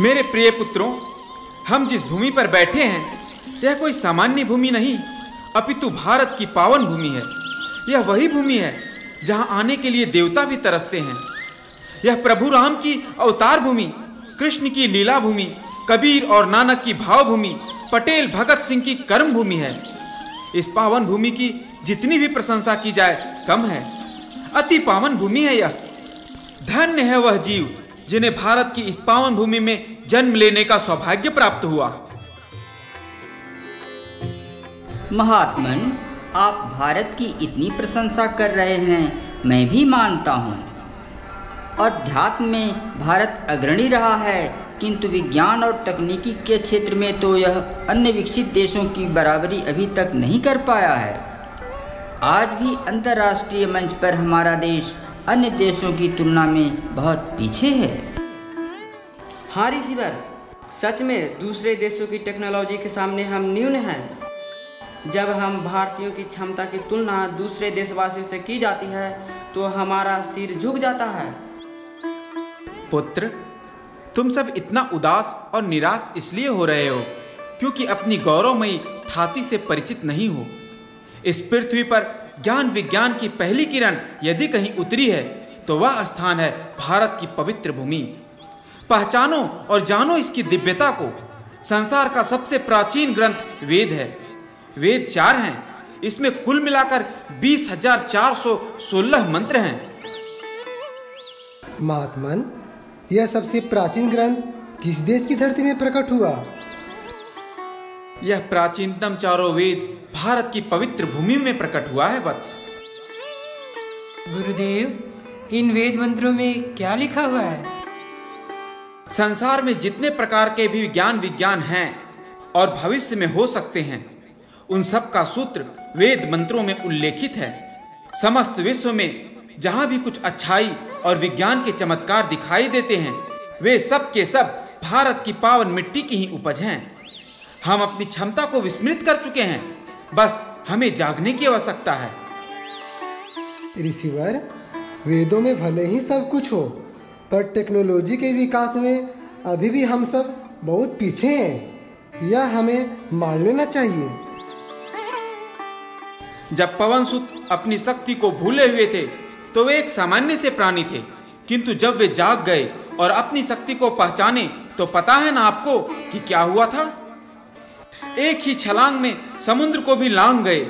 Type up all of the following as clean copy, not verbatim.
मेरे प्रिय पुत्रों, हम जिस भूमि पर बैठे हैं यह कोई सामान्य भूमि नहीं, अपितु भारत की पावन भूमि है। यह वही भूमि है जहां आने के लिए देवता भी तरसते हैं। यह प्रभु राम की अवतार भूमि, कृष्ण की लीला भूमि, कबीर और नानक की भाव भूमि, पटेल भगत सिंह की कर्म भूमि है। इस पावन भूमि की जितनी भी प्रशंसा की जाए कम है। अति पावन भूमि है यह। धन्य है वह जीव जिन्हें भारत की इस पावन भूमि में जन्म लेने का सौभाग्य प्राप्त हुआ। महात्मन, आप भारत की इतनी प्रशंसा कर रहे हैं, मैं भी मानता हूँ। अध्यात्म में भारत अग्रणी रहा है, किंतु विज्ञान और तकनीकी के क्षेत्र में तो यह अन्य विकसित देशों की बराबरी अभी तक नहीं कर पाया है। आज भी अंतर्राष्ट्रीय मंच पर हमारा देश अन्य देशों की तुलना में बहुत पीछे है। हाँ ऋषिवर, सच में दूसरे देशों की टेक्नोलॉजी के सामने हम न्यून हैं। जब हम भारतीयों की क्षमता की तुलना दूसरे देशवासियों से की जाती है तो हमारा सिर झुक जाता है। पुत्र, तुम सब इतना उदास और निराश इसलिए हो रहे हो क्योंकि अपनी गौरवमयी थाती से परिचित नहीं हो। इस पृथ्वी पर ज्ञान विज्ञान की पहली किरण यदि कहीं उतरी है तो वह स्थान है भारत की पवित्र भूमि। पहचानो और जानो इसकी दिव्यता को। संसार का सबसे प्राचीन ग्रंथ वेद है। वेद 4 हैं। इसमें कुल मिलाकर 20,416 मंत्र हैं। महात्मन, यह सबसे प्राचीन ग्रंथ किस देश की धरती में प्रकट हुआ? यह प्राचीनतम चारों वेद भारत की पवित्र भूमि में प्रकट हुआ है वत्स। गुरुदेव, इन वेद मंत्रों में क्या लिखा हुआ है? संसार में जितने प्रकार के भी ज्ञान विज्ञान हैं और भविष्य में हो सकते हैं, उन सब का सूत्र वेद मंत्रों में उल्लेखित है। समस्त विश्व में जहां भी कुछ अच्छाई और विज्ञान के चमत्कार दिखाई देते हैं, वे सब के सब भारत की पावन मिट्टी की ही उपज हैं। हम अपनी क्षमता को विस्मृत कर चुके हैं, बस हमें जागने की आवश्यकता है। ऋषिवर, वेदों में भले ही सब कुछ हो, पर टेक्नोलॉजी के विकास में अभी भी हम सब बहुत पीछे हैं। यह हमें मान लेना चाहिए। जब पवनसुत अपनी शक्ति को भूले हुए थे तो वे एक सामान्य से प्राणी थे, किंतु जब वे जाग गए और अपनी शक्ति को पहचाने तो पता है ना आपको कि क्या हुआ था। एक ही छलांग में समुद्र को भी लांग गए।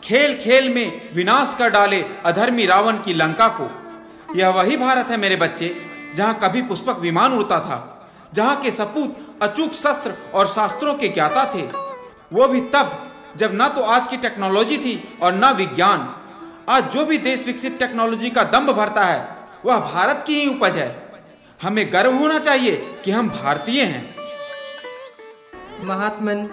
खेल खेल में विनाश कर डाले अधर्मी रावण की लंका को। यह वही भारत है मेरे बच्चे, जहां कभी पुष्पक विमान उड़ता था, जहां के सपूत अचूक शस्त्र और शास्त्रों के ज्ञाता थे। वो भी तब जब ना तो आज की टेक्नोलॉजी थी और ना विज्ञान। आज जो भी देश विकसित टेक्नोलॉजी का दंभ भरता है वह भारत की ही उपज है। हमें गर्व होना चाहिए कि हम भारतीय हैं। महात्मन,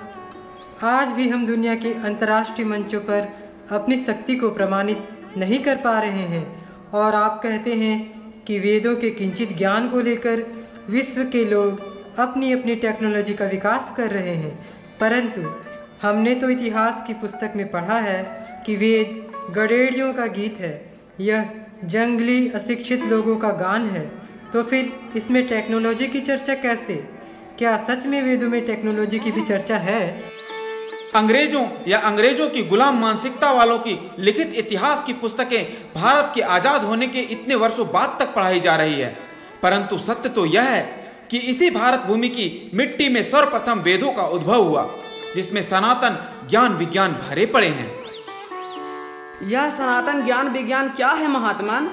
आज भी हम दुनिया के अंतर्राष्ट्रीय मंचों पर अपनी शक्ति को प्रमाणित नहीं कर पा रहे हैं, और आप कहते हैं कि वेदों के किंचित ज्ञान को लेकर विश्व के लोग अपनी अपनी टेक्नोलॉजी का विकास कर रहे हैं। परंतु हमने तो इतिहास की पुस्तक में पढ़ा है कि वेद गडेड़ियों का गीत है, यह जंगली अशिक्षित लोगों का गान है। तो फिर इसमें टेक्नोलॉजी की चर्चा कैसे? क्या सच में वेदों में टेक्नोलॉजी की भी चर्चा है? अंग्रेजों या अंग्रेजों की गुलाम मानसिकता वालों की लिखित इतिहास की पुस्तकें भारत के आजाद होने के इतने वर्षों बाद तक पढ़ाई जा रही है, परंतु सत्य तो यह है कि इसी भारत भूमि की मिट्टी में सर्वप्रथम वेदों का उद्भव हुआ, जिसमें सनातन ज्ञान विज्ञान भरे पड़े हैं। यह सनातन ज्ञान विज्ञान क्या है महात्मन,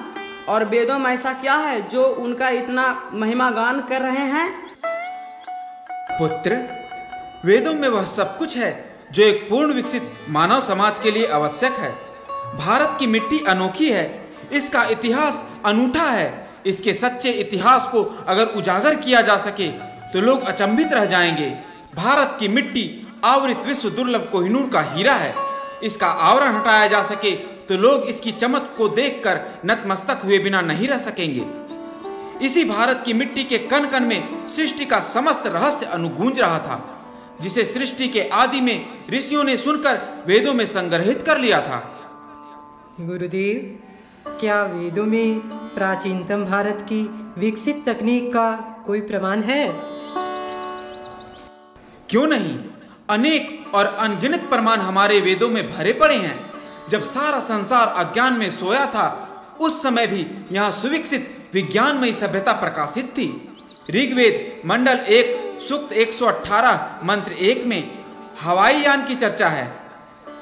और वेदों में ऐसा क्या है जो उनका इतना महिमा गान कर रहे हैं? पुत्र, वेदों में वह सब कुछ है जो एक पूर्ण विकसित मानव समाज के लिए आवश्यक है। भारत की मिट्टी अनोखी है, इसका इतिहास अनूठा है। इसके सच्चे इतिहास को अगर उजागर किया जा सके तो लोग अचंभित रह जाएंगे। भारत की मिट्टी आवृत विश्व दुर्लभ कोहिनूर का हीरा है। इसका आवरण हटाया जा सके तो लोग इसकी चमक को देखकर नतमस्तक हुए बिना नहीं रह सकेंगे। इसी भारत की मिट्टी के कण कण में सृष्टि का समस्त रहस्य अनुगूंज रहा था, जिसे सृष्टि के आदि में ऋषियों ने सुनकर वेदों में संग्रहित कर लिया था। गुरुदेव, क्या वेदों में प्राचीनतम भारत की विकसित तकनीक का कोई प्रमाण है? क्यों नहीं, अनेक और अनगिनत प्रमाण हमारे वेदों में भरे पड़े हैं। जब सारा संसार अज्ञान में सोया था, उस समय भी यहाँ सुविकसित विज्ञानमयी सभ्यता प्रकाशित थी। ऋग्वेद मंडल 1 सूक्त 118 मंत्र 1 में हवाई यान की चर्चा है।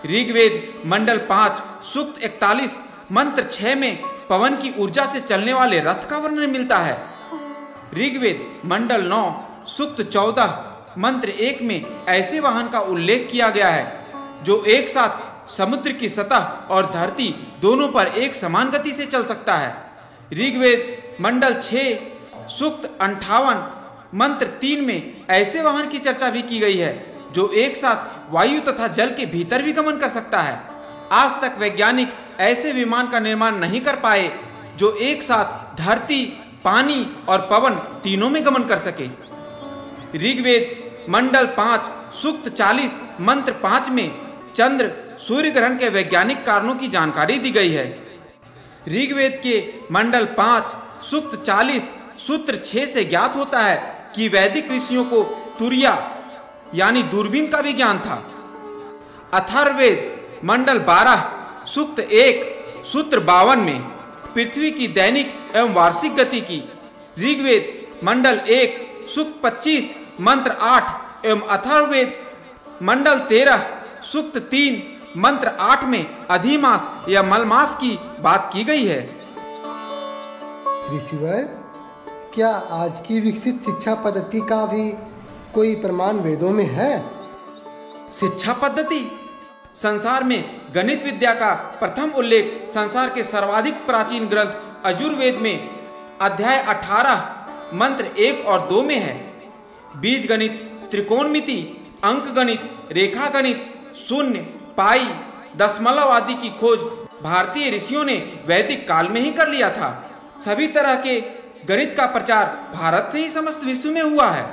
ऋग्वेद मंडल 5 सूक्त 41 मंत्र 6 में पवन की ऊर्जा से चलने वाले रथ का वर्णन मिलता है। ऋग्वेद मंडल 9 सूक्त 14 मंत्र 1 में ऐसे वाहन का उल्लेख किया गया है जो एक साथ समुद्र की सतह और धरती दोनों पर एक समान गति से चल सकता है। ऋग्वेद मंडल 6 सूक्त 58 मंत्र 3 में ऐसे वाहन की चर्चा भी की गई है जो एक साथ वायु तथा जल के भीतर भी गमन कर सकता है। आज तक वैज्ञानिक ऐसे विमान का निर्माण नहीं कर पाए जो एक साथ धरती, पानी और पवन तीनों में गमन कर सके। ऋग्वेद मंडल 5 सूक्त 40 मंत्र 5 में चंद्र सूर्य ग्रहण के वैज्ञानिक कारणों की जानकारी दी गई है। ऋग्वेद के मंडल 5 सूक्त 40 सूत्र 6 से ज्ञात होता है कि वैदिक ऋषियों को तुर्या यानी दूरबीन का भी ज्ञान था। अथर्ववेद मंडल 12 सूक्त 1 सूत्र 52 में पृथ्वी की दैनिक एवं वार्षिक गति की, ऋग्वेद मंडल 1 सूक्त 25 मंत्र 8 एवं अथर्ववेद मंडल 13 सूक्त 3 मंत्र 8 में अधिमास या मलमास की बात की गई है। ऋषिवर, क्या आज की विकसित शिक्षा पद्धति का भी कोई प्रमाण वेदों में है? शिक्षा पद्धति? संसार में गणित विद्या का प्रथम उल्लेख संसार के सर्वाधिक प्राचीन ग्रंथ यजुर्वेद में अध्याय 18 मंत्र 1 और 2 में है। बीज गणित, त्रिकोणमिति, अंक गणित, रेखा गणित, शून्य, पाई, दशमलव आदि की खोज भारतीय ऋषियों ने वैदिक काल में ही कर लिया था। सभी तरह के गणित का प्रचार भारत से ही समस्त विश्व में हुआ है।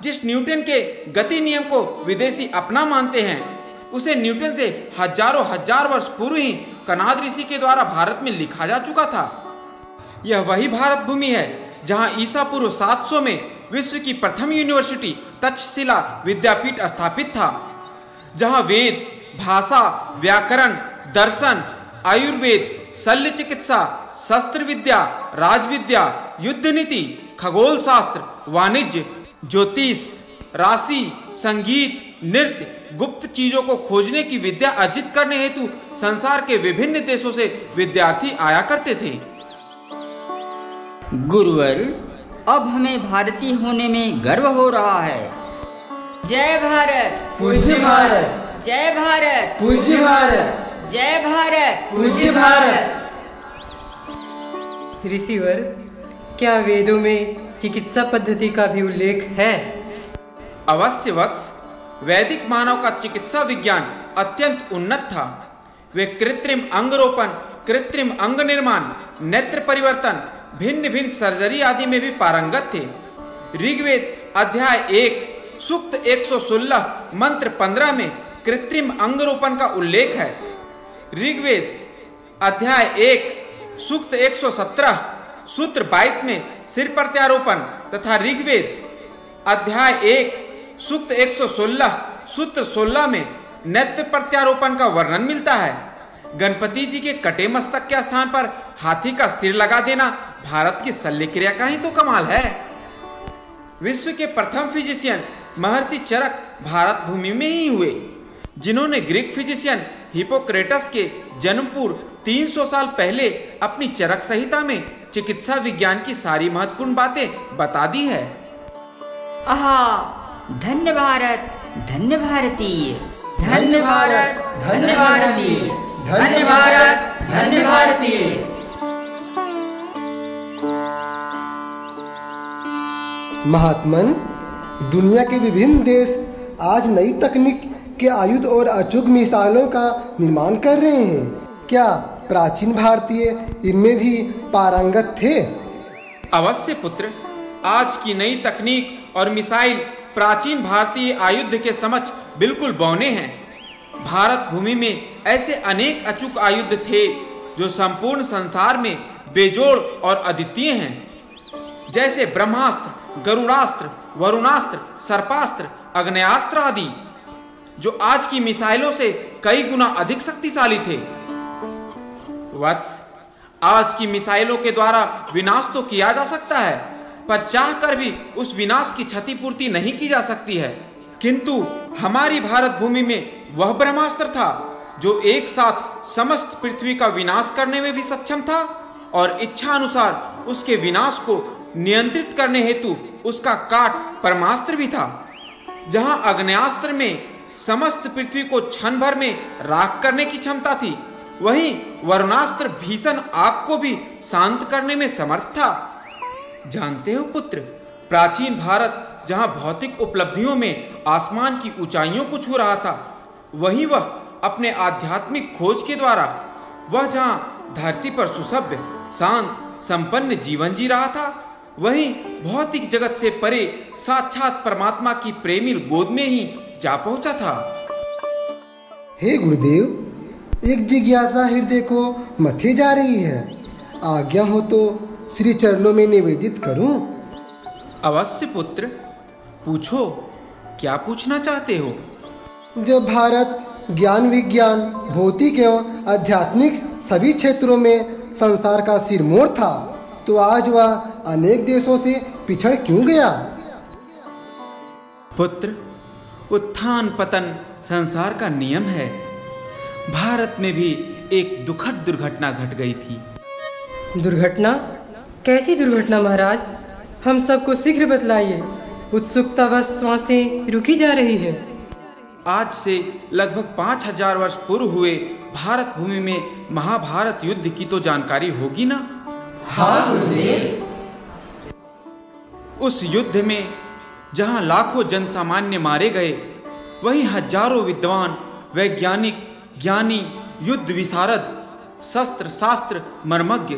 जिस न्यूटन के गति नियम को विदेशी अपना मानते हैं, उसे न्यूटन से हजारों हजार वर्ष पूर्व ही कनाद ऋषि के द्वारा भारत में लिखा जा चुका था। यह वही भारत भूमि है जहां ईसा पूर्व 700 में विश्व की प्रथम यूनिवर्सिटी तक्षशिला विद्यापीठ स्थापित था, जहां वेद, भाषा, व्याकरण, दर्शन, आयुर्वेद, शल्य चिकित्सा, शस्त्र विद्या, राजविद्या, युद्ध नीति, खगोल शास्त्र, वाणिज्य, ज्योतिष, राशि, संगीत, नृत्य, गुप्त चीजों को खोजने की विद्या अर्जित करने हेतु संसार के विभिन्न देशों से विद्यार्थी आया करते थे। गुरुवर, अब हमें भारतीय होने में गर्व हो रहा है। जय भारत, पूज्य भारत, जय भारत, पूज्य भारत, जय भारत, पूज्य भारत। ऋषिवर, क्या वेदों में चिकित्सा पद्धति का भी उल्लेख है? अवश्य वत्स, वैदिक मानव का चिकित्सा विज्ञान अत्यंत उन्नत था। वे कृत्रिम अंग रोपण, कृत्रिम अंग निर्माण, नेत्र परिवर्तन, भिन्न भिन्न सर्जरी आदि में भी पारंगत थे। ऋग्वेद अध्याय 1 सूक्त 116 मंत्र 15 में कृत्रिम अंग रोपण का उल्लेख है। ऋग्वेद अध्याय 1 सूक्त 117 सूत्र 22 में सिर प्रत्यारोपण तथा ऋग्वेद अध्याय 1 सूक्त 116 सूत्र 16 में नेत्र प्रत्यारोपण का वर्णन मिलता है। गणपति जी के कटे मस्तक के स्थान पर हाथी का सिर लगा देना भारत की शल्य क्रिया का ही तो कमाल है। विश्व के प्रथम फिजिशियन महर्षि चरक भारत भूमि में ही हुए, जिन्होंने ग्रीक फिजिशियन हिपोक्रेटस के जन्म पूर्व 300 साल पहले अपनी चरक संहिता में चिकित्सा विज्ञान की सारी महत्वपूर्ण बातें बता दी है। आहा, धन्य भारत, धन्य भारतीय, धन्य भारत, धन्य भारतीय, धन्य भारत, धन्य भारतीय। महात्मन, दुनिया के विभिन्न देश आज नई तकनीक के आयुध और अचूक मिसाइलों का निर्माण कर रहे हैं। क्या प्राचीन भारतीय इनमें भी पारंगत थे? अवश्य पुत्र, आज की नई तकनीक और मिसाइल प्राचीन भारतीय आयुध के समक्ष बिल्कुल बौने हैं। भारत भूमि में ऐसे अनेक अचूक आयुध थे जो संपूर्ण संसार में बेजोड़ और अद्वितीय हैं, जैसे ब्रह्मास्त्र, गरुड़ास्त्र, वरुणास्त्र, सर्पास्त्र, अग्नेयास्त्र आदि, जो आज की मिसाइलों से कई गुना अधिक शक्तिशाली थे। वत्स, आज की मिसाइलों के द्वारा विनाश तो किया जा सकता है, पर चाहकर भी उस विनाश की क्षतिपूर्ति नहीं की जा सकती है। किंतु हमारी भारत भूमि में वह ब्रह्मास्त्र था जो एक साथ समस्त पृथ्वी का विनाश करने में भी सक्षम था और इच्छा अनुसार उसके विनाश को नियंत्रित करने हेतु उसका काट परमास्त्र भी था। जहां अग्नेयास्त्र में समस्त पृथ्वी को क्षण भर में राख करने की क्षमता थी, वहीं वरुणास्त्र भीषण आग को भी शांत करने में समर्थ था। जानते हो पुत्र, प्राचीन भारत जहां भौतिक उपलब्धियों में आसमान की ऊंचाइयों को छू रहा था, वहीं वह अपने आध्यात्मिक खोज के द्वारा वह जहां धरती पर सुसभ्य, शांत, संपन्न जीवन जी रहा था, वहीं भौतिक जगत से परे साक्षात परमात्मा की प्रेमिल गोद में ही जा पहुंचा था। हे गुरुदेव, एक जिज्ञासा हृदय को मथे जा रही है। आज्ञा हो तो श्री चरणों में निवेदित करूं। अवश्य पुत्र, पूछो, क्या पूछना चाहते हो? जब भारत ज्ञान, विज्ञान, भौतिक एवं आध्यात्मिक सभी क्षेत्रों में संसार का सिरमौर था, तो आज वह अनेक देशों से पिछड़ क्यों गया? पुत्र, उत्थान पतन संसार का नियम है। भारत में भी एक दुखद दुर्घटना घट गई थी। दुर्घटना? कैसी दुर्घटना महाराज? हम सबको शीघ्र बतलाइए, उत्सुकतावश श्वासें रुकी जा रही है। आज से लगभग 5000 वर्ष पूर्व हुए भारत भूमि में महाभारत युद्ध की तो जानकारी होगी ना? हाँ गुरुदेव। उस युद्ध में जहां लाखों जनसामान्य मारे गए, वहीं हजारों विद्वान, वैज्ञानिक, ज्ञानी, युद्ध विशारद, शस्त्र शास्त्र मर्मज्ञ,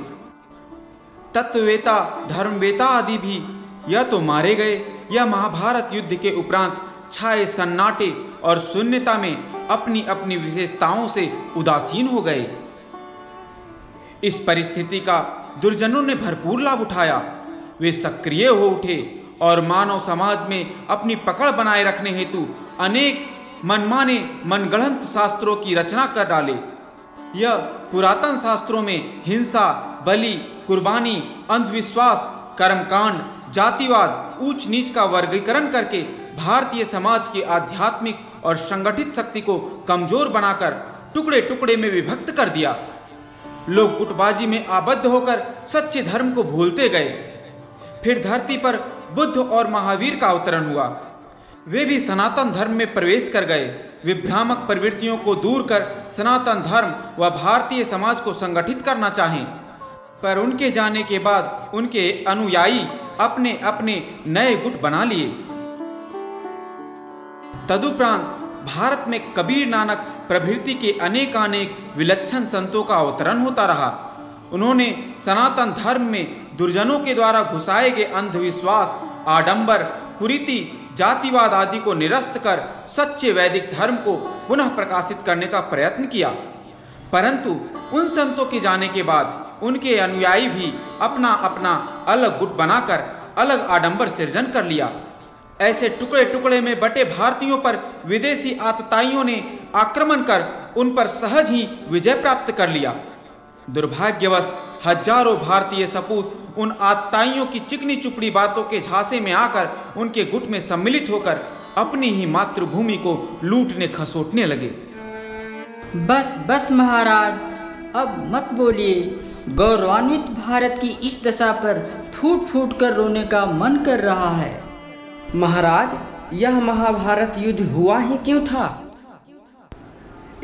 तत्ववेता, धर्मवेता आदि भी या तो मारे गए या महाभारत युद्ध के उपरांत छाए सन्नाटे और शून्यता में अपनी अपनी विशेषताओं से उदासीन हो गए। इस परिस्थिति का दुर्जनों ने भरपूर लाभ उठाया। वे सक्रिय हो उठे और मानव समाज में अपनी पकड़ बनाए रखने हेतु अनेक मनमाने मनगढ़ंत शास्त्रों की रचना कर डाले। यह पुरातन शास्त्रों में हिंसा, बलि, कुर्बानी, अंधविश्वास, कर्मकांड, जातिवाद, ऊंच नीच का वर्गीकरण करके भारतीय समाज की आध्यात्मिक और संगठित शक्ति को कमजोर बनाकर टुकड़े टुकड़े में विभक्त कर दिया। लोग गुटबाजी में आबद्ध होकर सच्चे धर्म को भूलते गए। फिर धरती पर बुद्ध और महावीर का अवतरण हुआ। वे भी सनातन धर्म में प्रवेश कर गए। वे भ्रामक प्रवृत्तियों को दूर कर सनातन धर्म व भारतीय समाज को संगठित करना चाहें, पर उनके जाने के बाद उनके अनुयायी अपने अपने नए गुट बना लिए। तदुपरांत भारत में कबीर नानक प्रभृति के अनेकानेक विलक्षण संतों का अवतरण होता रहा। उन्होंने सनातन धर्म में दुर्जनों के द्वारा घुसाए गए अंधविश्वास, आडंबर, कुरीति, जातिवाद आदि को निरस्त कर सच्चे वैदिक धर्म को पुनः प्रकाशित करने का प्रयत्न किया। परंतु उन संतों के जाने के बाद उनके अनुयायी भी अपना अपना अलग गुट बनाकर अलग आडंबर सृजन कर लिया। ऐसे टुकड़े टुकड़े में बटे भारतीयों पर विदेशी आतताइयों ने आक्रमण कर उन पर सहज ही विजय प्राप्त कर लिया। दुर्भाग्यवश हजारों भारतीय सपूत उन आतताइयों की चिकनी चुपड़ी बातों के झांसे में आकर उनके गुट में सम्मिलित होकर अपनी ही मातृभूमि को लूटने खसोटने लगे। बस बस महाराज, अब मत बोलिए। गौरवान्वित भारत की इस दशा पर फूट फूट कर रोने का मन कर रहा है। महाराज, यह महाभारत युद्ध हुआ ही क्यों था?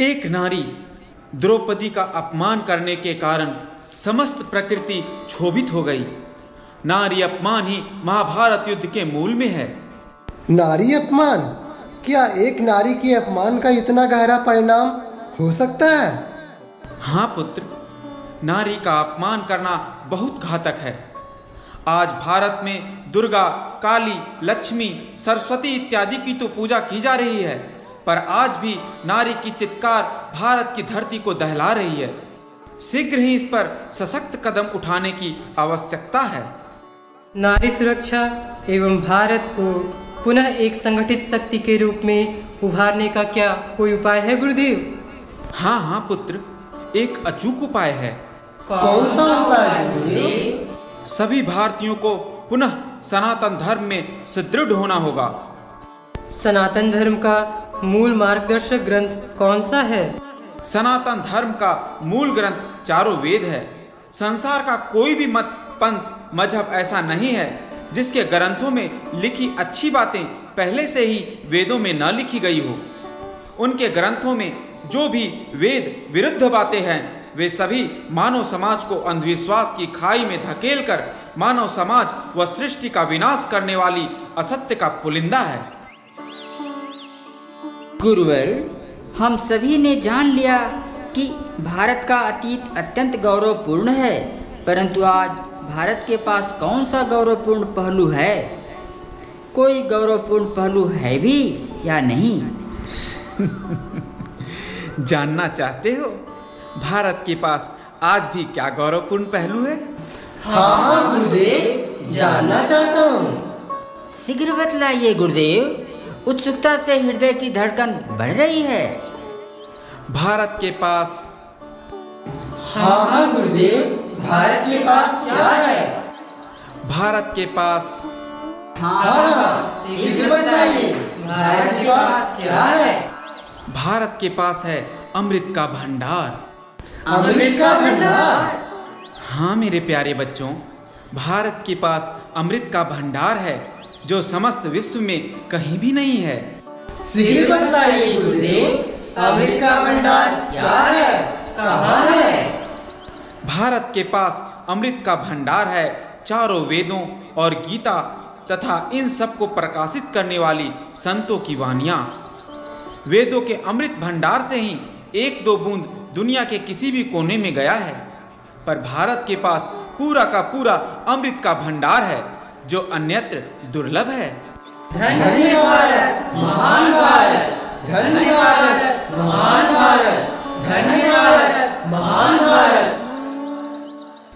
एक नारी द्रौपदी का अपमान करने के कारण समस्त प्रकृति क्षोभित हो गई। नारी अपमान ही महाभारत युद्ध के मूल में है। नारी अपमान? क्या एक नारी के अपमान का इतना गहरा परिणाम हो सकता है? हाँ पुत्र, नारी का अपमान करना बहुत घातक है। आज भारत में दुर्गा, काली, लक्ष्मी, सरस्वती इत्यादि की तो पूजा की जा रही है, पर आज भी नारी की चित्कार भारत की धरती को दहला रही है। शीघ्र ही इस पर सशक्त कदम उठाने की आवश्यकता है। नारी सुरक्षा एवं भारत को पुनः एक संगठित शक्ति के रूप में उभारने का क्या कोई उपाय है गुरुदेव? हाँ हाँ पुत्र, एक अचूक उपाय है। कौन सा उपाय गुरुदेव? सभी भारतीयों को पुनः सनातन धर्म में सुदृढ़ होना होगा। सनातन धर्म का मूल मार्गदर्शक ग्रंथ कौन सा है? सनातन धर्म का मूल ग्रंथ चारों वेद है। संसार का कोई भी मत, पंथ, मजहब ऐसा नहीं है जिसके ग्रंथों में लिखी अच्छी बातें पहले से ही वेदों में न लिखी गई हो। उनके ग्रंथों में जो भी वेद विरुद्ध बातें हैं वे सभी मानव समाज को अंधविश्वास की खाई में धकेलकर मानव समाज व सृष्टि का विनाश करने वाली असत्य का पुलिंदा है। गुरुवर, हम सभी ने जान लिया कि भारत का अतीत अत्यंत गौरवपूर्ण है, परंतु आज भारत के पास कौन सा गौरवपूर्ण पहलू है? कोई गौरवपूर्ण पहलू है भी या नहीं? जानना चाहते हो भारत के पास आज भी क्या गौरवपूर्ण पहलू है? हाँ गुरुदेव, जानना चाहता हूँ। शीघ्र बतलाइए गुरुदेव, उत्सुकता से हृदय की धड़कन बढ़ रही है। भारत के पास। हाँ गुरुदेव, भारत के पास क्या है? भारत के पास। हाँ, शीघ्र बताइए, भारत के पास क्या है? भारत के पास है अमृत का भंडार। अमृत का भंडार? हाँ मेरे प्यारे बच्चों, भारत के पास अमृत का भंडार है जो समस्त विश्व में कहीं भी नहीं है। शीघ्र बताइए गुरुदेव, अमृत का भंडार क्या है, कहाँ है? भारत के पास अमृत का भंडार है चारों वेदों और गीता तथा इन सब को प्रकाशित करने वाली संतों की वाणियाँ। वेदों के अमृत भंडार से ही एक दो बूंद दुनिया के किसी भी कोने में गया है, पर भारत के पास पूरा का पूरा अमृत का भंडार है जो अन्यत्र दुर्लभ है। धन्यवाद महान भारत, धन्यवाद महान भारत, धन्यवाद महान भारत।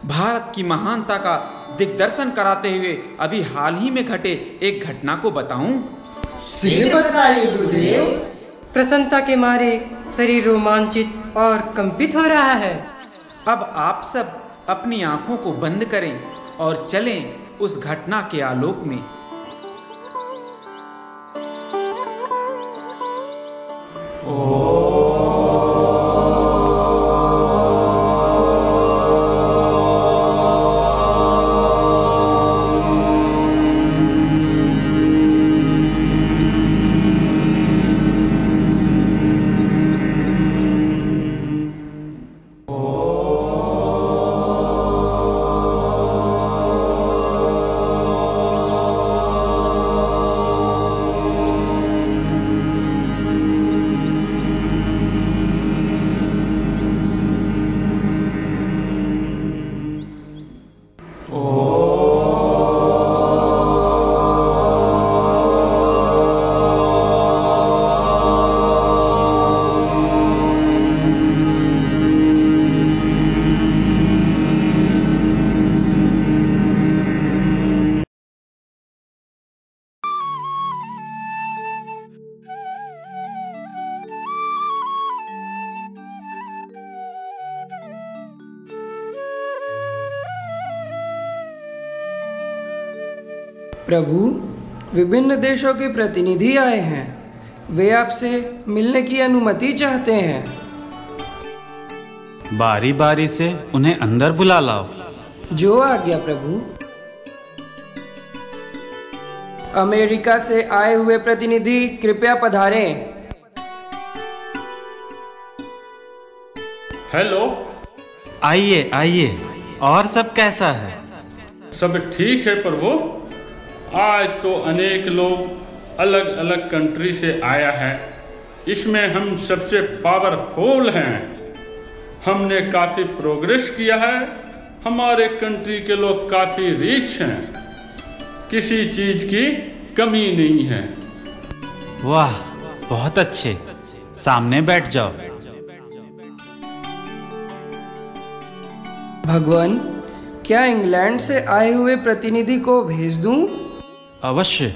भारत की महानता का दिग्दर्शन कराते हुए अभी हाल ही में घटे एक घटना को बताऊं? शीघ्र बताइए गुरुदेव। प्रसन्नता के मारे शरीर रोमांचित और कंपित हो रहा है। अब आप सब अपनी आंखों को बंद करें और चलें उस घटना के आलोक में। प्रभु, विभिन्न देशों के प्रतिनिधि आए हैं। वे आपसे मिलने की अनुमति चाहते हैं। बारी बारी से उन्हें अंदर बुला लाओ। जो आज्ञा प्रभु। अमेरिका से आए हुए प्रतिनिधि कृपया पधारें। हेलो। आइए आइए, और सब कैसा है? सब ठीक है प्रभु। आज तो अनेक लोग अलग अलग कंट्री से आया है। इसमें हम सबसे पावरफुल हैं। हमने काफ़ी प्रोग्रेस किया है। हमारे कंट्री के लोग काफ़ी रिच हैं। किसी चीज़ की कमी नहीं है। वाह, बहुत अच्छे। सामने बैठ जाओ। भगवान, क्या इंग्लैंड से आए हुए प्रतिनिधि को भेज दूं? अवश्य।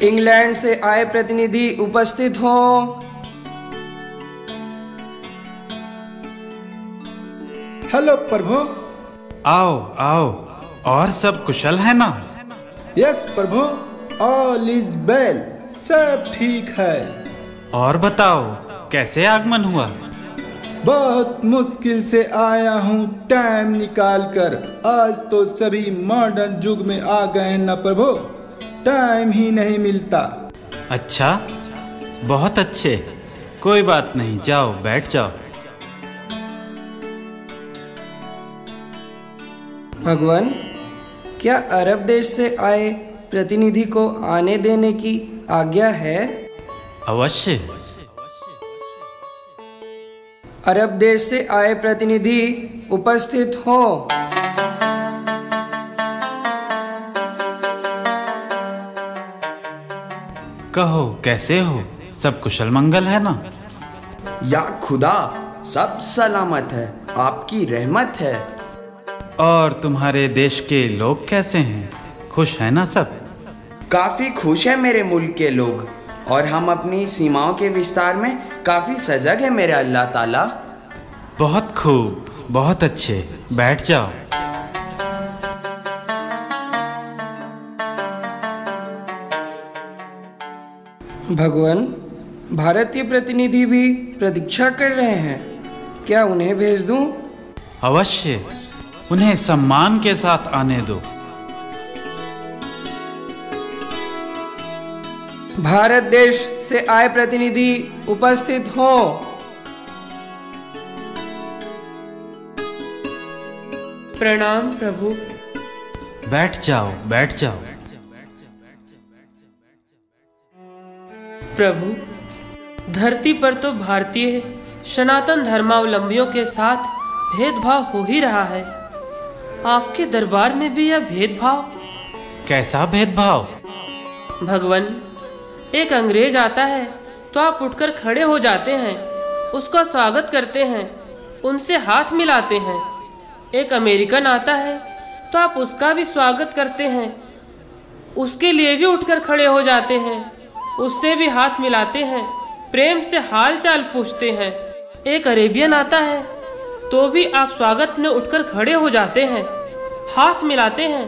इंग्लैंड से आए प्रतिनिधि उपस्थित हों। हेलो प्रभु। आओ आओ, और सब कुशल है ना? Yes Prabhu, all is well, सब ठीक है। और बताओ, कैसे आगमन हुआ? बहुत मुश्किल से आया हूँ टाइम निकाल कर। आज तो सभी मॉडर्न युग में आ गए हैं ना प्रभु, टाइम ही नहीं मिलता। अच्छा, बहुत अच्छे, कोई बात नहीं, जाओ बैठ जाओ। भगवान, क्या अरब देश से आए प्रतिनिधि को आने देने की आज्ञा है? अवश्य। अरब देश से आए प्रतिनिधि उपस्थित हों। कहो, कैसे हो? सब कुशल मंगल है ना? या खुदा, सब सलामत है, आपकी रहमत है। और तुम्हारे देश के लोग कैसे हैं? खुश है ना सब? काफी खुश है मेरे मुल्क के लोग, और हम अपनी सीमाओं के विस्तार में काफी सजग है मेरे अल्लाह ताला। बहुत खूब, बहुत अच्छे, बैठ जाओ। भगवान, भारतीय प्रतिनिधि भी प्रतीक्षा कर रहे हैं, क्या उन्हें भेज दूं? अवश्य, उन्हें सम्मान के साथ आने दो। भारत देश से आए प्रतिनिधि उपस्थित हों। प्रणाम प्रभु। बैठ जाओ, बैठ जाओ। प्रभु, धरती पर तो भारतीय सनातन धर्मावलंबियों के साथ भेदभाव हो ही रहा है। आपके दरबार में भी यह भेदभाव? कैसा भेदभाव? भगवान, एक अंग्रेज आता है तो आप उठकर खड़े हो जाते हैं, उसका स्वागत करते हैं, उनसे हाथ मिलाते हैं। एक अमेरिकन आता है तो आप उसका भी स्वागत करते हैं, उसके लिए भी उठकर खड़े हो जाते हैं, उससे भी हाथ मिलाते हैं, प्रेम से हाल चाल पूछते हैं। एक अरेबियन आता है तो भी आप स्वागत में उठकर खड़े हो जाते हैं, हाथ मिलाते हैं,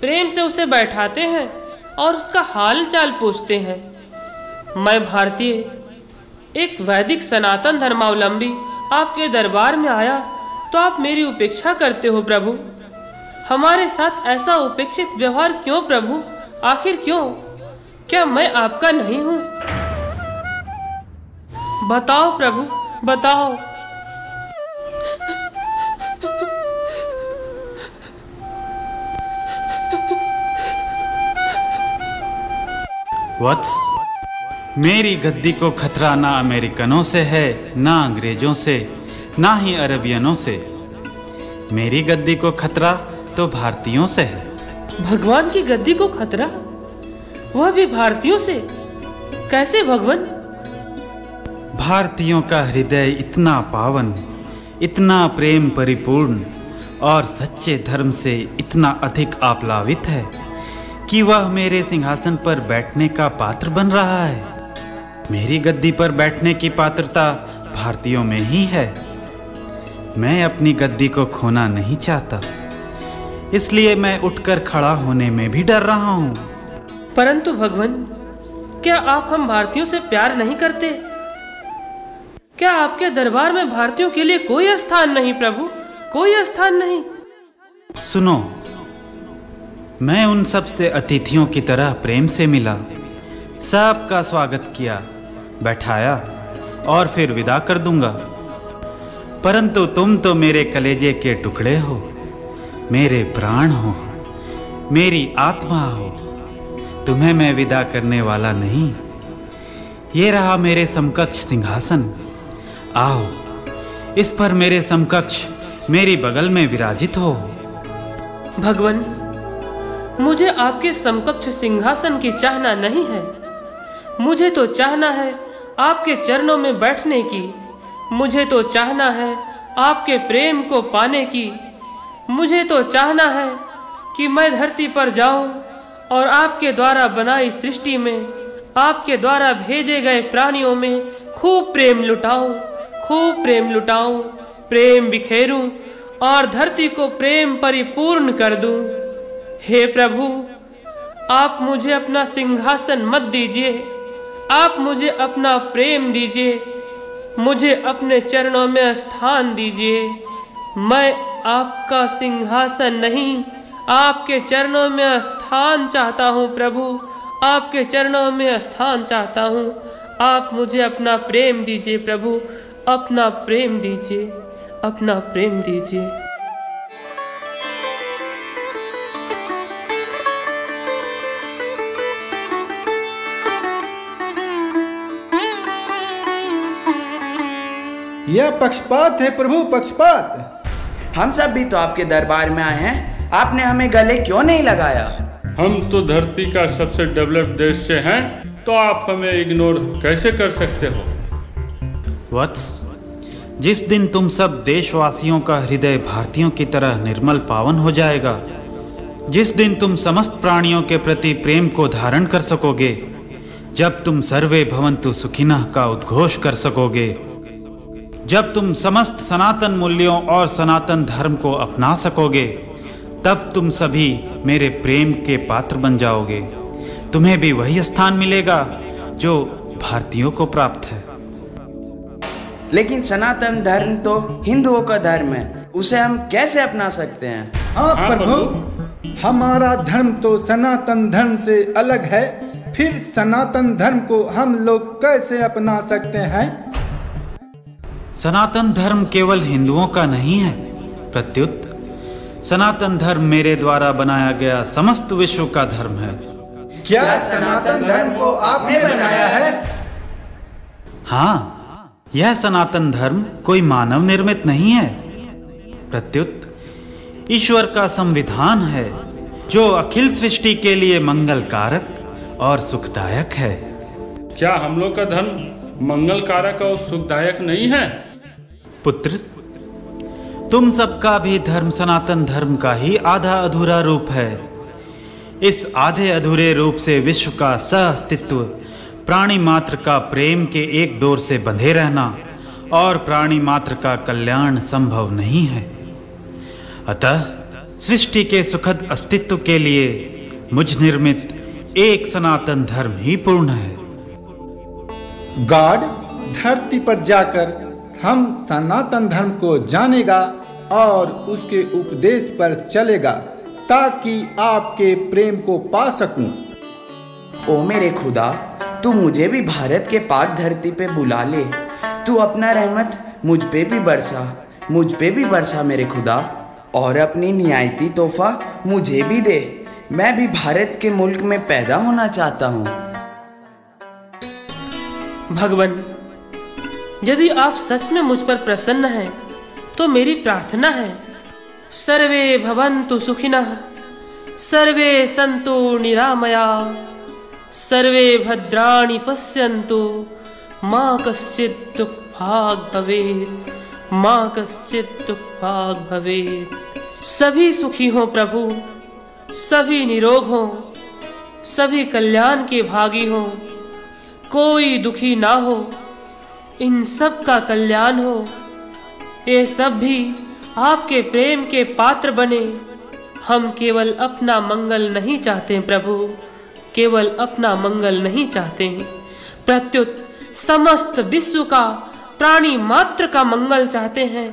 प्रेम से उसे बैठाते हैं और उसका हाल चाल पूछते हैं। मैं भारतीय, एक वैदिक सनातन धर्मावलंबी आपके दरबार में आया तो आप मेरी उपेक्षा करते हो प्रभु। हमारे साथ ऐसा उपेक्षित व्यवहार क्यों प्रभु? आखिर क्यों? क्या मैं आपका नहीं हूँ? बताओ प्रभु, बताओ। वत्स, मेरी गद्दी को खतरा ना अमेरिकनों से है, ना अंग्रेजों से, ना ही अरबियनों से। मेरी गद्दी को खतरा तो भारतीयों से है। भगवान की गद्दी को खतरा? वह भी भारतीयों से? कैसे भगवान? भारतीयों का हृदय इतना पावन, इतना प्रेम परिपूर्ण और सच्चे धर्म से इतना अधिक आप्लावित है कि वह मेरे सिंहासन पर बैठने का पात्र बन रहा है। मेरी गद्दी पर बैठने की पात्रता भारतीयों में ही है। मैं अपनी गद्दी को खोना नहीं चाहता, इसलिए मैं उठकर खड़ा होने में भी डर रहा हूँ। परंतु भगवान, क्या आप हम भारतीयों से प्यार नहीं करते? क्या आपके दरबार में भारतीयों के लिए कोई स्थान नहीं प्रभु? कोई स्थान नहीं? सुनो, मैं उन सब से अतिथियों की तरह प्रेम से मिला, सबका स्वागत किया, बैठाया और फिर विदा कर दूंगा। परंतु तुम तो मेरे कलेजे के टुकड़े हो, मेरे प्राण हो, मेरी आत्मा हो। तुम्हें मैं विदा करने वाला नहीं। ये रहा मेरे समकक्ष सिंहासन। आओ, इस पर मेरे समकक्ष मेरी बगल में विराजित हो। भगवान, मुझे आपके समकक्ष सिंहासन की चाहना नहीं है। मुझे तो चाहना है आपके चरणों में बैठने की, मुझे तो चाहना है आपके प्रेम को पाने की। मुझे तो चाहना है कि मैं धरती पर जाऊं और आपके द्वारा बनाई सृष्टि में, आपके द्वारा भेजे गए प्राणियों में खूब प्रेम लुटाऊं, खूब प्रेम लुटाऊं, प्रेम बिखेरूं और धरती को प्रेम परिपूर्ण कर दूं। हे प्रभु, आप मुझे अपना सिंहासन मत दीजिए, आप मुझे अपना प्रेम दीजिए, मुझे अपने चरणों में स्थान दीजिए। मैं आपका सिंहासन नहीं, आपके चरणों में स्थान चाहता हूँ प्रभु, आपके चरणों में स्थान चाहता हूँ। आप मुझे अपना प्रेम दीजिए प्रभु, अपना प्रेम दीजिए, अपना प्रेम दीजिए। यह पक्षपात है प्रभु, पक्षपात। हम सब भी तो आपके दरबार में आए हैं, आपने हमें गले क्यों नहीं लगाया? हम तो धरती का सबसे डेवलप्ड देश से हैं, तो आप हमें इग्नोर कैसे कर सकते हो? वत्स, जिस दिन तुम सब देशवासियों का हृदय भारतीयों की तरह निर्मल पावन हो जाएगा, जिस दिन तुम समस्त प्राणियों के प्रति प्रेम को धारण कर सकोगे, जब तुम सर्वे भवन्तु सुखिनः का उद्घोष कर सकोगे, जब तुम समस्त सनातन मूल्यों और सनातन धर्म को अपना सकोगे, तब तुम सभी मेरे प्रेम के पात्र बन जाओगे। तुम्हें भी वही स्थान मिलेगा जो भारतीयों को प्राप्त है। लेकिन सनातन धर्म तो हिंदुओं का धर्म है, उसे हम कैसे अपना सकते हैं? हाँ प्रभु, हमारा धर्म तो सनातन धर्म से अलग है, फिर सनातन धर्म को हम लोग कैसे अपना सकते हैं? सनातन धर्म केवल हिंदुओं का नहीं है, प्रत्युत सनातन धर्म मेरे द्वारा बनाया गया समस्त विश्व का धर्म है। क्या सनातन धर्म को आपने बनाया है? हाँ, यह सनातन धर्म कोई मानव निर्मित नहीं है, प्रत्युत ईश्वर का संविधान है, जो अखिल सृष्टि के लिए मंगल कारक और सुखदायक है। क्या हम लोग का धर्म मंगल कारक और सुखदायक नहीं है? पुत्र, तुम सबका भी धर्म सनातन धर्म का ही आधा अधूरा रूप है। इस आधे अधूरे रूप से विश्व का सह अस्तित्व, प्राणी मात्र का प्रेम के एक डोर से बंधे रहना और प्राणी मात्र का कल्याण संभव नहीं है। अतः सृष्टि के सुखद अस्तित्व के लिए मुझ निर्मित एक सनातन धर्म ही पूर्ण है। गॉड धरती पर जाकर हम सनातन धर्म को जानेगा और उसके उपदेश पर चलेगा, ताकि आपके प्रेम को पा सकूं। ओ मेरे खुदा, तू मुझे भी भारत के पाक धरती पे बुला ले। तू अपना रहमत मुझ पे भी बरसा, मुझ पे भी बरसा मेरे खुदा, और अपनी नियायती तोहफा मुझे भी दे। मैं भी भारत के मुल्क में पैदा होना चाहता हूँ। भगवान, यदि आप सच में मुझ पर प्रसन्न हैं, तो मेरी प्रार्थना है, सर्वे भवन्तु सुखिनः, सर्वे सन्तु निरामया, सर्वे भद्राणि पश्यन्तु, मा कश्चित् दुःखभाग् भवेत्, मा कश्चित् दुःखभाग् भवेत्। सभी सुखी हों प्रभु, सभी निरोग हों, सभी कल्याण के भागी हों, कोई दुखी ना हो, इन सब का कल्याण हो। ये सब भी आपके प्रेम के पात्र बने। हम केवल अपना मंगल नहीं चाहते प्रभु, केवल अपना मंगल नहीं चाहते, प्रत्युत समस्त विश्व का, प्राणी मात्र का मंगल चाहते हैं।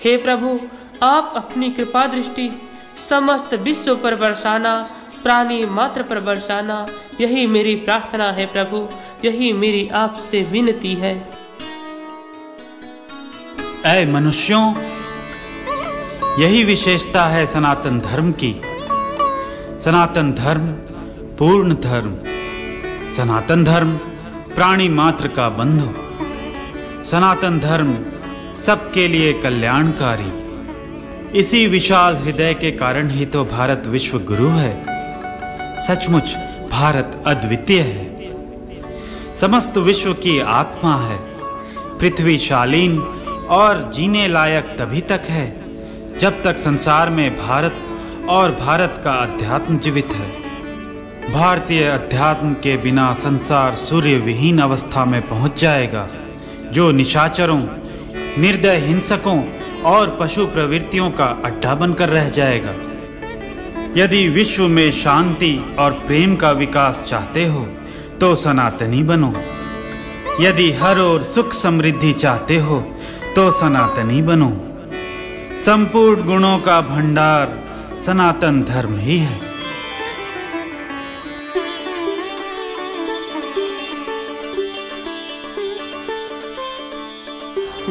हे प्रभु, आप अपनी कृपा दृष्टि समस्त विश्व पर बरसाना, प्राणी मात्र पर बरसाना, यही मेरी प्रार्थना है प्रभु, यही मेरी आपसे विनती है। ऐ मनुष्यों, यही विशेषता है सनातन धर्म की। सनातन धर्म पूर्ण धर्म, सनातन धर्म प्राणी मात्र का बंधु, सनातन धर्म सबके लिए कल्याणकारी। इसी विशाल हृदय के कारण ही तो भारत विश्व गुरु है। सचमुच भारत अद्वितीय है, समस्त विश्व की आत्मा है, पृथ्वी शालीन और जीने लायक तभी तक है जब तक संसार में भारत और भारत का अध्यात्म जीवित है। भारतीय अध्यात्म के बिना संसार सूर्य विहीन अवस्था में पहुंच जाएगा, जो निशाचरों, निर्दय हिंसकों और पशु प्रवृत्तियों का अड्डा बनकर रह जाएगा। यदि विश्व में शांति और प्रेम का विकास चाहते हो तो सनातनी बनो। यदि हर ओर सुख समृद्धि चाहते हो तो सनातनी बनो। संपूर्ण गुणों का भंडार सनातन धर्म ही है।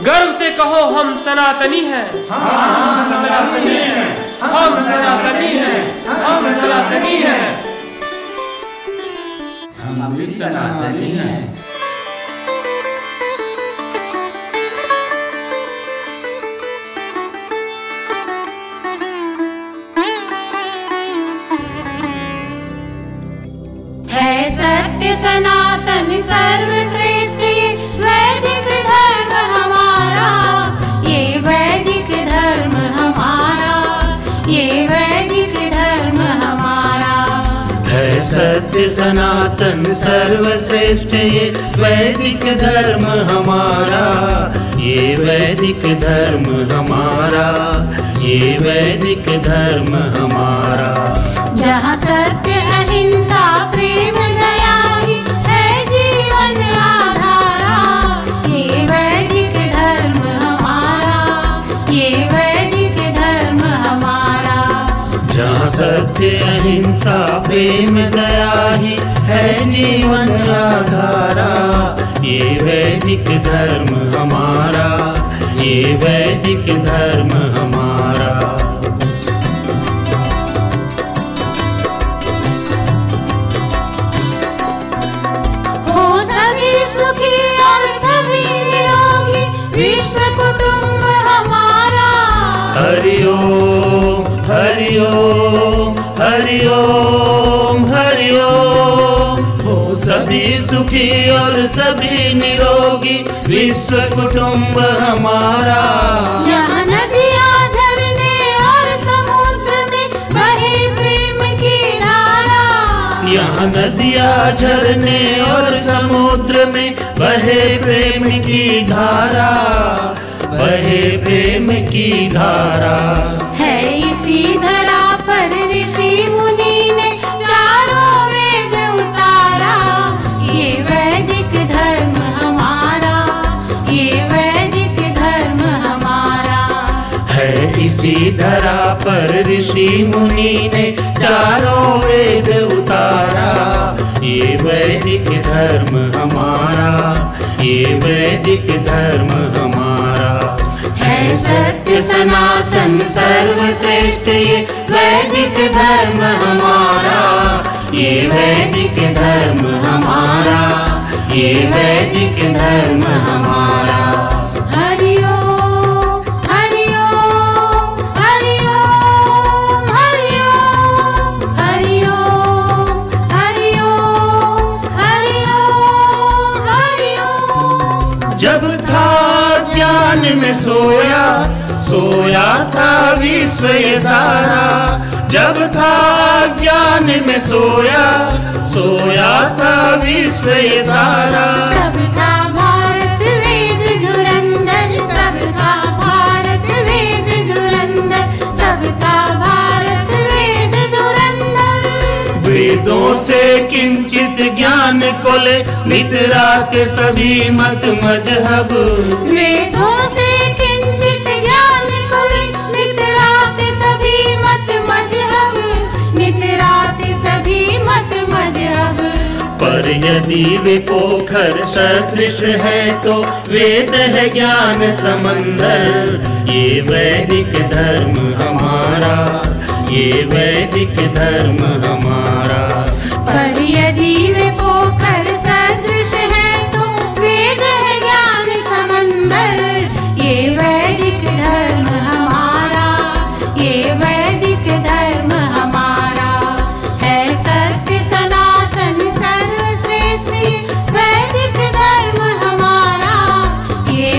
गर्व से कहो हम सनातनी हैं, हम सनातनी हैं, हम सनातनी हैं, हम सनातनी हैं, हम भी सनातनी हैं। है सत्य सनातन सर्वश्रेष्ठ ये वैदिक धर्म हमारा, ये वैदिक धर्म हमारा, ये वैदिक धर्म हमारा। है सत्य सनातन सर्वश्रेष्ठ ये वैदिक धर्म हमारा, ये वैदिक धर्म हमारा, ये वैदिक धर्म हमारा। जहाँ सत्य अहिंसा प्रेम दया ही है जीवन आधारा, ये वैदिक धर्म हमारा, ये वैदिक धर्म हमारा। जहाँ सत्य अहिंसा प्रेम दया ही है जीवन आधारा, ये वैदिक धर्म हमारा, ये वैदिक धर्म हमारा। सुखी और सभी निरोगी विश्व कुटुंब हमारा। हरि ओम हरि ओम हरि ओम हरि ओम। हो सभी सुखी और सभी निरोगी विश्व कुटुंब हमारा। यहाँ नदियाँ झरने और समुद्र में बहे प्रेम की धारा, यहाँ नदियाँ झरने और समुद्र में बहे प्रेम की धारा, बहे प्रेम की धारा। है इसी धरा पर ऋषि मुनि ने चारों वेद उतारा, ये वैदिक धर्म हमारा, ये वैदिक धर्म हमारा। है इसी धरा पर ऋषि मुनि ने चारों वेद उतारा, ये वैदिक धर्म हमारा, ये वैदिक धर्म हमारा। है सत्य सनातन सर्वश्रेष्ठ ये वैदिक धर्म हमारा, ये वैदिक धर्म हमारा, ये वैदिक धर्म हमारा। हरि ओम हरि ओम हरि ओम हरि ओम हरि ओम हरि ओम हरि ओम हरि ओम। जब था ज्ञान में सोया, सोया था विश्व ये सारा। जब था ज्ञान में सोया, सोया था विश्व ये सारा। तब था भारत वेद धुरंधर, तब था भारत वेद धुरंधर, तब था भारत वेद धुरंधर। वेदों से किंचित ज्ञान को ले नितराते सभी मत मजहब। वेदों से किंचित ज्ञान को ले नितराते सभी मत मजहब, नितराते सभी मत मजहब। पर यदि वे पोखर सदृश है तो वेद है ज्ञान समंदर। ये वैदिक धर्म हमारा, ये वैदिक धर्म हमारा। पर यदि वे पोखर सदृश है तो वेद है ज्ञान समंदर। ये वैदिक धर्म हमारा, ये वैदिक धर्म हमारा। है सत्य सनातन सर्वश्रेष्ठ वैदिक धर्म हमारा, ये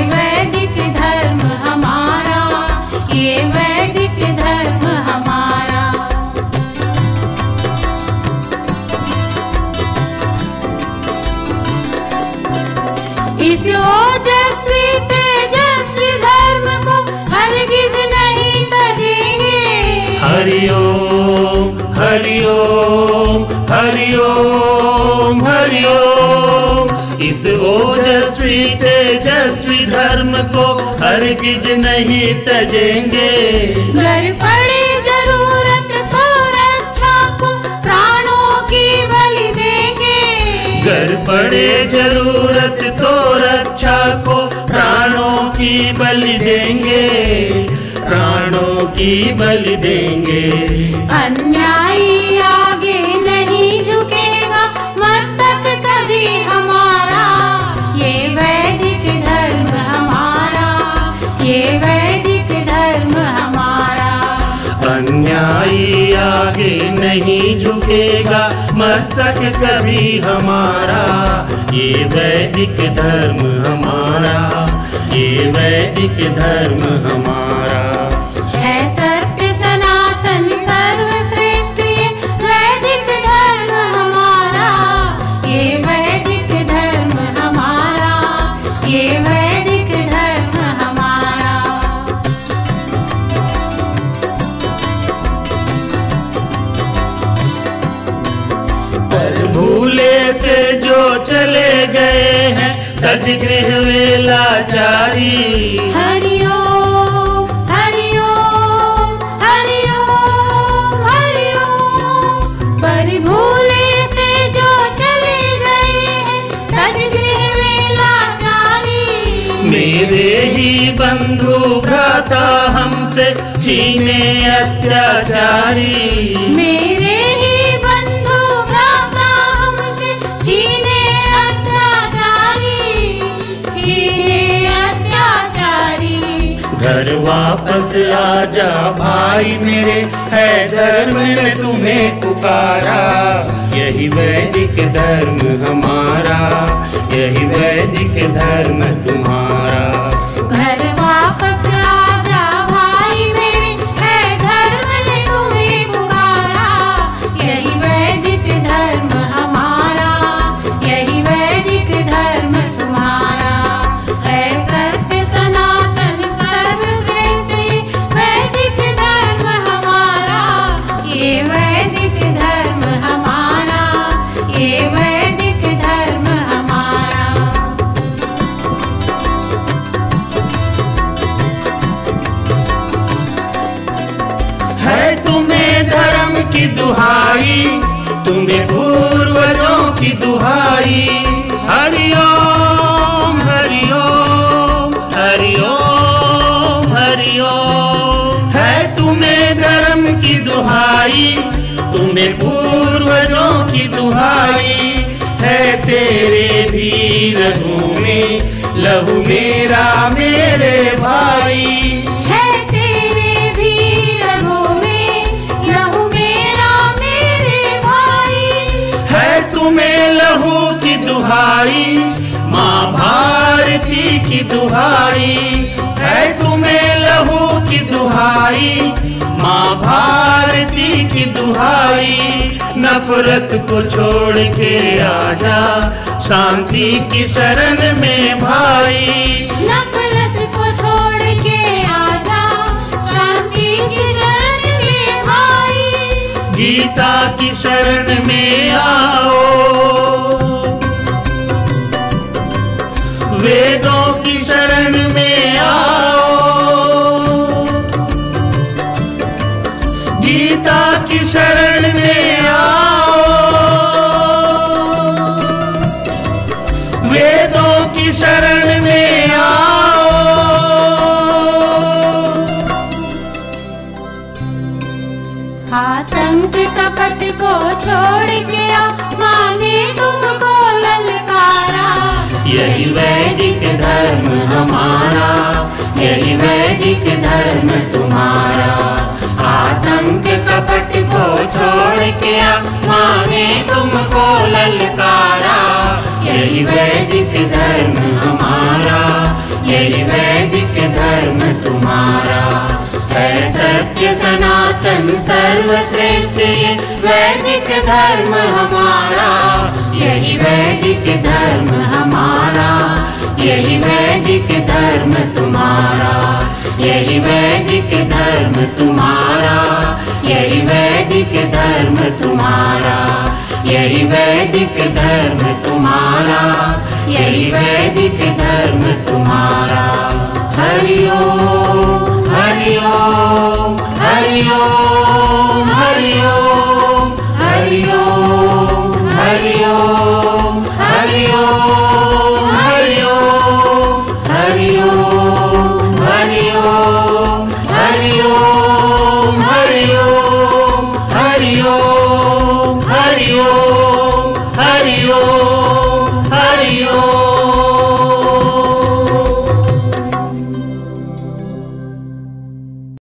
हरि ओम हरि ओम हरि ओम। इस ओजस्वी तेजस्वी धर्म को हरगिज नहीं तजेंगे। घर पड़े जरूरत तो रक्षा को प्राणों की बलि देंगे। घर पड़े जरूरत तो रक्षा को प्राणों की बलि देंगे। प्राणों की बलि देंगे। अन्यायी आगे नहीं झुकेगा मस्तक कभी हमारा। ये वैदिक धर्म हमारा, ये वैदिक धर्म हमारा। अन्यायी आगे नहीं झुकेगा मस्तक कभी हमारा। ये वैदिक धर्म हमारा, ये वैदिक धर्म हमारा। है सत्य सनातन सर्वश्रेष्ठ ये वैदिक धर्म हमारा। ये वैदिक धर्म हमारा, ये वैदिक धर्म हमारा। पर भूले से जो चले गए हैं तज गृह वेलाचारी। हरि ओम हरि ओम हरि ओम हरि ओम। पर भूले से जो चले गए हैं तज गृह वेलाचारी। मेरे ही बंधु भ्राता हमसे छीने अत्याचारी। मेरे ही बंधु भ्राता हमसे छीने अत्याचारी, छीने अत्याचारी। घर वापस आजा भाई मेरे, है धर्म ने तुम्हें पुकारा। यही वैदिक धर्म हमारा, यही वैदिक धर्म तुम्हारा। घर वापस आजा भाई मेरे, है धर्म ने तुम्हें पुकारा। यही वैदिक धर्म हमारा, यही वैदिक धर्म तुम्हारा। है सत्य सनातन सर्वश्रेष्ठ ये वैदिक धर्म हमारा। ये वैदिक धर्म हमारा, ये वैदिक धर्म हमारा। है तुम्हें धर्म की दुहाई, तुम्हें पूर्वजों की दुहाई। हरि ओम हरि ओम हरि ओम हरि ओम। है तुम्हें धर्म की दुहाई, तुम्हें पूर्वजों की दुहाई। है तेरे भी रगों में लहू मेरा मेरे भाई। है तेरे भी रगों में लहू मेरा मेरे भाई। है तुम्हें लहू की दुहाई, माँ भारती की दुहाई। है तुम्हें लहू की दुहाई, माँ भारती की दुहाई। नफरत को छोड़ के आजा शांति की शरण में भाई। नफरत को छोड़ के आजा शांति की शरण में भाई। गीता की शरण में आओ, वेदों की शरण में आओ। गीता की शरण में आओ, वेदों की शरण में आओ। आतंक कपट को छोड़ के आ, माने तुमको ललकारा। यही वैदिक धर्म हमारा, यही वैदिक धर्म तुम्हारा। आतंक कपट को छोड़ के आ, माने तुमको ललकारा। यही वैदिक धर्म हमारा, यही वैदिक धर्म तुम्हारा। है सत्य सनातन सर्वश्रेष्ठ ये वैदिक धर्म हमारा। यही वैदिक धर्म हमारा, यही वैदिक धर्म तुम्हारा। यही वैदिक वैदिक धर्म तुम्हारा, यही वैदिक धर्म तुम्हारा, यही वैदिक धर्म तुम्हारा, यही वैदिक धर्म तुम्हारा। हरि ओम।